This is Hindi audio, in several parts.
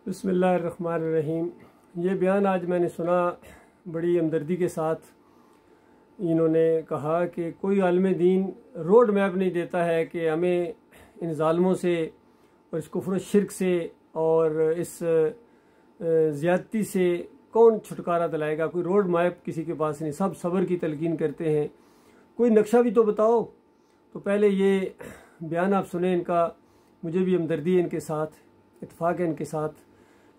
बिस्मिल्लाहिर्रहमानिर्रहीम। ये बयान आज मैंने सुना, बड़ी हमदर्दी के साथ इन्होंने कहा कि कोई आलिम दीन रोड मैप नहीं देता है कि हमें इन ज़ालिमों से और इस कुफ्र शिरक से और इस ज़्यादती से कौन छुटकारा दिलाएगा। कोई रोड मैप किसी के पास नहीं, सब सब्र की तलकीन करते हैं। कोई नक्शा भी तो बताओ। तो पहले ये बयान आप सुने इनका, मुझे भी हमदर्दी है इनके साथ, इत्तेफाक है इनके साथ,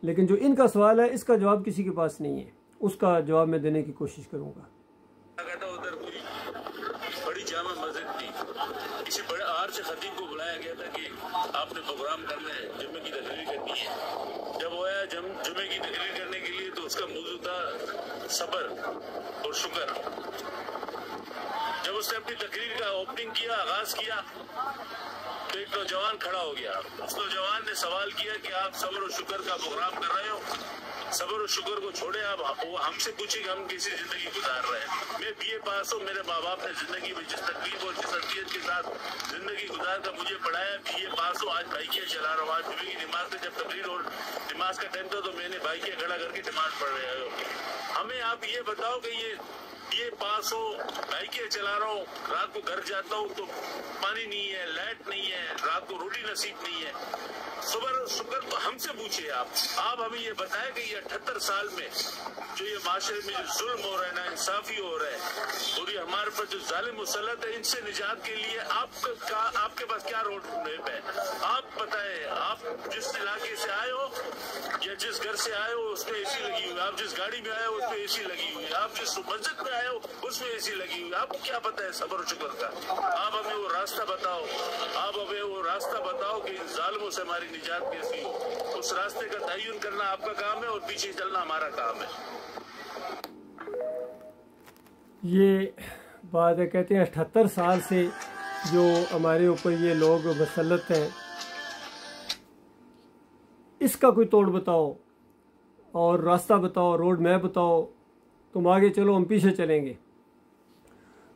लेकिन जो इनका सवाल है इसका जवाब किसी के पास नहीं है, उसका जवाब मैं देने की कोशिश करूँगा। उधर कोई बड़ी जामा मस्जिद थी, किसी बड़े आर्च खतीब को बुलाया गया था कि आपने प्रोग्राम करना है, जुम्मे की तकरीर करनी है। जब वो आया जुम्मे की तकरीर करने के लिए तो उसका मौजू था सब्र और शुक्र। जब उसने अपनी तकरीर का ओपनिंग किया, आगाज किया, तो एक नौजवान खड़ा हो गया। उस नौजवान ने सवाल किया कि आप सब्र और शुक्र का प्रोग्राम कर रहे हो, सब्र और शुक्र को छोड़े आप हमसे पूछे कि हम कैसी जिंदगी गुजार रहे हैं। मैं बीए पास हूँ, मेरे माँ बाप ने जिंदगी में जिस तकलीफ और जिस असलियत के साथ जिंदगी गुजार कर मुझे पढ़ाया, बीए पास हूँ, आज बाइकियाँ चला रहा हूँ। आज जुमे की नमाज में जब तकरीर और नमाज का टाइम था तो मैंने बाइकियाँ खड़ा करके नमाज पढ़ रहे हो। हमें आप ये बताओ कि ये पास हो, बाइकें चला रहा हूँ, रात को घर जाता हूँ तो पानी नहीं है, लाइट नहीं है, रात को रोटी नसीब नहीं है। सब्र शुक्र तो हमसे पूछिए आप हमें ये बताएं कि ये 78 साल में जो ये माशरे में जो जुल्म हो रहा है, ना इंसाफी हो रहा है और ये हमारे पर जो जालिम मुसल्लत है, इनसे निजात के लिए आपके पास क्या रोड मैप है? आप बताएं। आप जिस इलाके से आए हो या जिस घर से आए हो उसमें एसी लगी हुई है, आप जिस गाड़ी में आए हो उसमें एसी लगी हुई है, आप जिस मस्जिद में आए हो उसमें एसी लगी हुई है। आपको क्या पता है सब्र शुक्र का? आप हमें वो रास्ता बताओ, आप हमें वो रास्ता बताओ कि इन जालिमों से हमारी निजात कैसी हो। उस रास्ते का तयन करना आपका काम है और पीछे चलना हमारा काम है। ये बात है, कहते हैं 78 साल से जो हमारे ऊपर ये लोग मुसल्लत हैं, इसका कोई तोड़ बताओ और रास्ता बताओ, रोड मैप बताओ, तुम आगे चलो हम पीछे चलेंगे।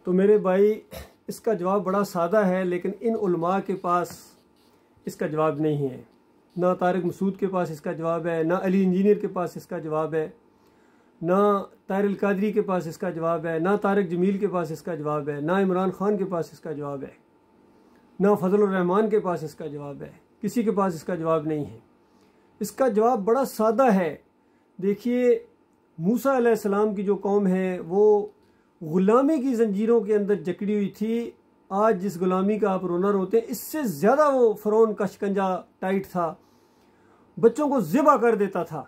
तो मेरे भाई, इसका जवाब बड़ा सादा है, लेकिन इन उलमा के पास इसका जवाब नहीं है। ना तारिक मसूद के पास इसका जवाब है, ना अली इंजीनियर के पास इसका जवाब है, ना ताहिर अल कादरी के पास इसका जवाब है, ना तारिक जमील के पास इसका जवाब है, ना इमरान खान के पास इसका जवाब है, ना फजल रहमान के पास इसका जवाब है। किसी के पास इसका जवाब नहीं है। इसका जवाब बड़ा सादा है। देखिए, मूसा अलैहिस्सलाम की जो कौम है वो ग़ुलामी की ज़ंजीरों के अंदर जकड़ी हुई थी। आज जिस ग़ुलामी का आप रोना रोते हैं, इससे ज़्यादा वो फ़िरौन का शिकंजा टाइट था, बच्चों को ज़िबा कर देता था।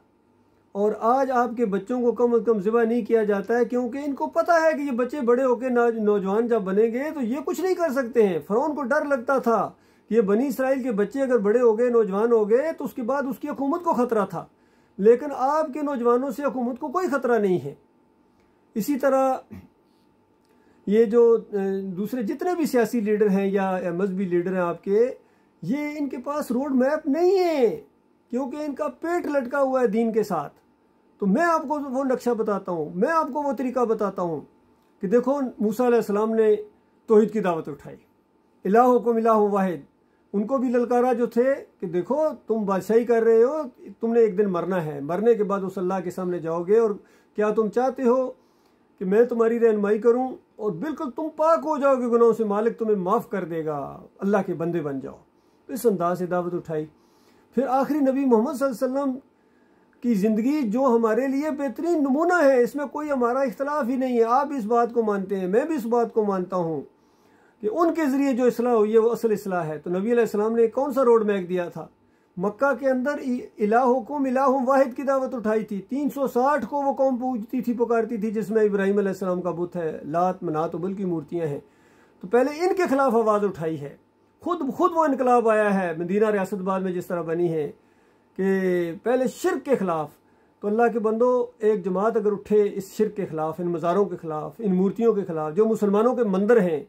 और आज आपके बच्चों को कम से कम ज़िबा नहीं किया जाता है, क्योंकि इनको पता है कि ये बच्चे बड़े होकर नौजवान जब बनेंगे तो ये कुछ नहीं कर सकते हैं। फ़िरौन को डर लगता था कि ये बनी इसराइल के बच्चे अगर बड़े हो गए, नौजवान हो गए, तो उसके बाद उसकी हुकूमत को ख़तरा था। लेकिन आपके नौजवानों से हुकूमत को कोई ख़तरा नहीं है। इसी तरह ये जो दूसरे जितने भी सियासी लीडर हैं या मजहबी लीडर हैं आपके, ये इनके पास रोड मैप नहीं है, क्योंकि इनका पेट लटका हुआ है दीन के साथ। तो मैं आपको वो नक्शा बताता हूँ, मैं आपको वो तरीका बताता हूँ कि देखो, मूसा अलैहिस्सलाम ने तौहीद की दावत उठाई, इलाहुकुम इलाहुन वाहिद। उनको भी ललकारा जो थे कि देखो तुम बादशाही कर रहे हो, तुमने एक दिन मरना है, मरने के बाद उस अल्लाह के सामने जाओगे, और क्या तुम चाहते हो कि मैं तुम्हारी रहनुमाई करूं और बिल्कुल तुम पाक हो जाओगे गुनाहों से, मालिक तुम्हें माफ़ कर देगा, अल्लाह के बंदे बन जाओ। तो इस अंदाज से दावत उठाई। फिर आखिरी नबी मोहम्मद सल्लल्लाहु अलैहि वसल्लम की ज़िंदगी जो हमारे लिए बेहतरीन नमूना है, इसमें कोई हमारा इख्तलाफ ही नहीं है। आप इस बात को मानते हैं, मैं भी इस बात को मानता हूँ कि उनके ज़रिए जो इस्लाह हुई है वो असल इस्लाह है। तो नबी अलैहिस्सलाम ने कौन सा रोड मैप दिया था? मक्का के अंदर इलाहुकुम इलाहुन वाहिद की दावत उठाई थी। 360 को वो कौम पूजती थी, पुकारती थी, जिसमें इब्राहिम अलैहिस्सलाम का बुत है, लात मनात उबल की मूर्तियाँ हैं। तो पहले इनके खिलाफ आवाज़ उठाई है। खुद वो इनकलाब आया है मदीना रियासत बाद में जिस तरह बनी है कि पहले शिरक के ख़िलाफ़। तो अल्लाह के बंदो, एक जमात अगर उठे इस शिरक के ख़िलाफ़, इन मज़ारों के ख़िलाफ़, इन मूर्तियों के ख़िलाफ़, जो मुसलमानों के मंदिर हैं,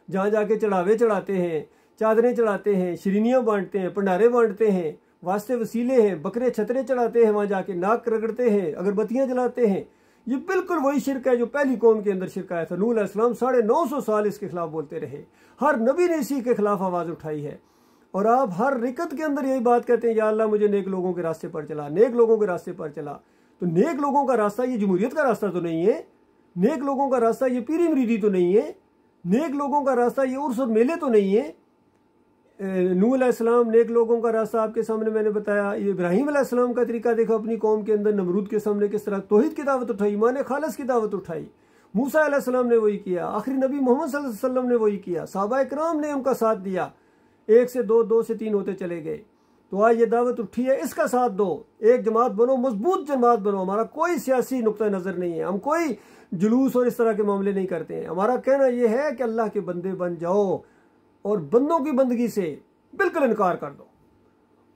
जहाँ जाके चढ़ावे चढ़ाते हैं, चादरें चढ़ाते हैं, शिरीनियाँ बांटते हैं, भंडारे बांटते हैं, वास्ते वसीले हैं, बकरे छतरे चढ़ाते हैं, वहाँ जाके नाक रगड़ते हैं, अगरबत्तियाँ जलाते हैं, ये बिल्कुल वही शिरक है जो पहली कौम के अंदर शिरक आया था। नूह अलैहिस्सलाम 950 साल इसके खिलाफ बोलते रहे। हर नबी ने इसी के खिलाफ आवाज़ उठाई है। और आप हर रिकत के अंदर यही बात कहते हैं, या अल्लाह मुझे नेक लोगों के रास्ते पर चला, नेक लोगों के रास्ते पर चला। तो नेक लोगों का रास्ता ये जमहूरियत का रास्ता तो नहीं है, नेक लोगों का रास्ता ये पीरी मुरीदी तो नहीं है, नेक लोगों का रास्ता ये उर्स और मेले तो नहीं है। नूह अलैहिस्सलाम नेक लोगों का रास्ता आपके सामने मैंने बताया। ये इब्राहीम अलैहिस्सलाम का तरीका देखो अपनी कौम के अंदर, नमरूद के सामने किस तरह तौहीद की दावत उठाई, ईमान खालिस की दावत उठाई। मूसा अलैहिस्सलाम ने वही किया, आखिरी नबी मोहम्मद सल्लल्लाहु अलैहि वसल्लम ने वही किया, सहाबा किराम ने उनका साथ दिया, 1 से 2, 2 से 3 होते चले गए। तो आज ये दावत उठी है, इसका साथ दो, एक जमात बनो, मजबूत जमात बनो। हमारा कोई सियासी नुक्ता नज़र नहीं है, हम कोई जुलूस और इस तरह के मामले नहीं करते हैं। हमारा कहना यह है कि अल्लाह के बंदे बन जाओ और बंदों की बंदगी से बिल्कुल इनकार कर दो।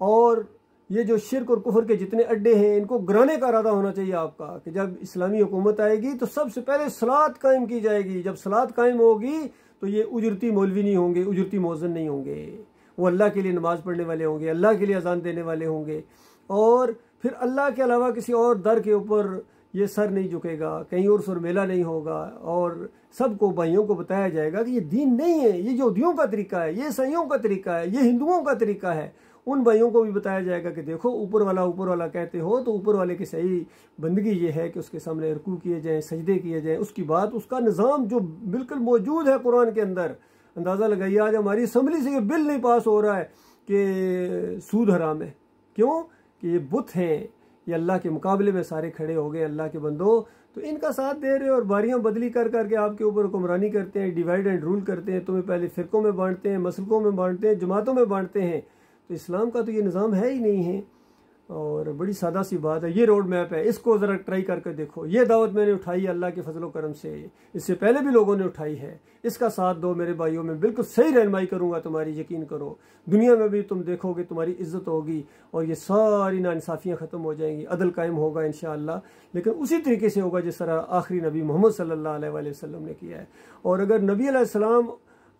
और ये जो शिरक और कुफर के जितने अड्डे हैं इनको गिराने का इरादा होना चाहिए आपका, कि जब इस्लामी हुकूमत आएगी तो सबसे पहले सलात कायम की जाएगी। जब सलात कायम होगी तो ये उजरती मौलवी नहीं होंगे, उजरती मौज़िन नहीं होंगे, वो अल्लाह के लिए नमाज पढ़ने वाले होंगे, अल्लाह के लिए अजान देने वाले होंगे। और फिर अल्लाह के अलावा किसी और दर के ऊपर ये सर नहीं झुकेगा, कहीं और सुर मेला नहीं होगा। और सबको भाइयों को बताया जाएगा कि ये दीन नहीं है, ये यहूदियों का तरीका है, ये ईसाइयों का तरीका है, ये हिंदुओं का तरीका है। उन भाइयों को भी बताया जाएगा कि देखो ऊपर वाला कहते हो तो ऊपर वाले की सही बंदगी ये है कि उसके सामने रुकू किए जाएं, सजदे किए जाएं, उसकी बात, उसका निज़ाम जो बिल्कुल मौजूद है कुरान के अंदर। अंदाज़ा लगाइए आज हमारी असम्बली से ये बिल नहीं पास हो रहा है कि सूद हराम है। क्यों? कि ये बुत हैं, ये अल्लाह के मुकाबले में सारे खड़े हो गए, अल्लाह के बंदो तो इनका साथ दे रहे हो और बारियां बदली कर करके आपके ऊपर हुक्मरानी करते हैं, डिवाइड एंड रूल करते हैं। तुम्हें पहले फ़िरकों में बांटते हैं, मसलकों में बांटते हैं, जमातों में बांटते हैं। तो इस्लाम का तो ये निज़ाम है ही नहीं है। और बड़ी सादा सी बात है, ये रोड मैप है, इसको ज़रा ट्राई करके देखो। ये दावत मैंने उठाई है अल्लाह के फजलो करम से, इससे पहले भी लोगों ने उठाई है। इसका साथ दो मेरे भाइयों, में बिल्कुल सही रहनुमाई करूँगा तुम्हारी, यकीन करो। दुनिया में भी तुम देखोगे तुम्हारी इज्जत होगी और ये सारी नाइंसाफ़ियाँ ख़त्म हो जाएंगी, अदल कायम होगा इंशाअल्लाह। लेकिन उसी तरीके से होगा जिस तरह आखिरी नबी मोहम्मद सल्लल्लाहु अलैहि वसल्लम ने किया है। और अगर नबी अलैहिस्सलाम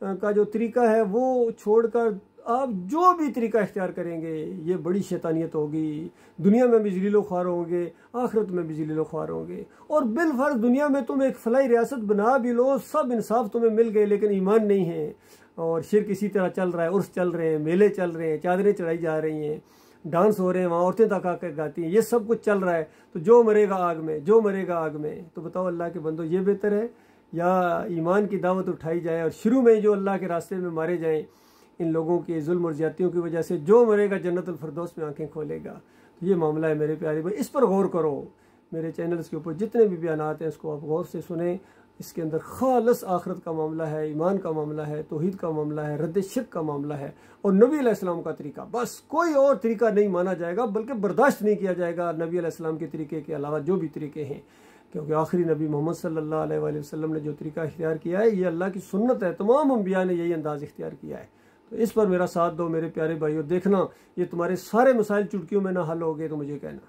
का जो तरीका है वो छोड़कर आप जो भी तरीका इख्तियार करेंगे ये बड़ी शैतानियत होगी। दुनिया में भी जलीलो ख्वार होंगे, आखिरत में भी जलीलो ख्वार होंगे। और बिलफर्ज दुनिया में तुम एक फलाई रियासत बना भी लो, सब इंसाफ तुम्हें मिल गए, लेकिन ईमान नहीं है और शिर्क इसी तरह चल रहा है। उर्स चल रहे हैं, मेले चल रहे हैं, चादरें चढ़ाई जा रही हैं, डांस हो रहे हैं, वहाँ औरतें तक आकर गाती हैं, ये सब कुछ चल रहा है। तो जो मरेगा आग में, जो मरेगा आग में। तो बताओ अल्लाह के बंदो, ये बेहतर है या ईमान की दावत उठाई जाए और शुरू में ही जो अल्लाह के रास्ते में मारे जाएँ? इन लोगों के जुल्म और ज्यादतियों की वजह से जो मरेगा जन्नतुल फिरदौस में आंखें खोलेगा। तो ये मामला है मेरे प्यारे भाई, इस पर गौर करो। मेरे चैनल्स के ऊपर जितने भी बयानात हैं इसको आप गौर से सुने। इसके अंदर खालिस आखिरत का मामला है, ईमान का मामला है, तौहीद का मामला है, रद्द शिर्क का मामला है और नबी अलैहिस्सलाम का तरीका। बस कोई और तरीका नहीं माना जाएगा, बल्कि बर्दाश्त नहीं किया जाएगा नबी अलैहिस्सलाम के तरीके के अलावा जो भी तरीके हैं। क्योंकि आखिरी नबी मोहम्मद सल्लल्लाहु अलैहि वसल्लम ने जो तरीका इख्तियार किया है ये अल्लाह की सुन्नत है, तमाम अंबिया ने यही अंदाज़ इख्तियार किया है। तो इस पर मेरा साथ दो मेरे प्यारे भाइयों। देखना ये तुम्हारे सारे मसाइल चुटकियों में ना हल हो गए तो मुझे कहना।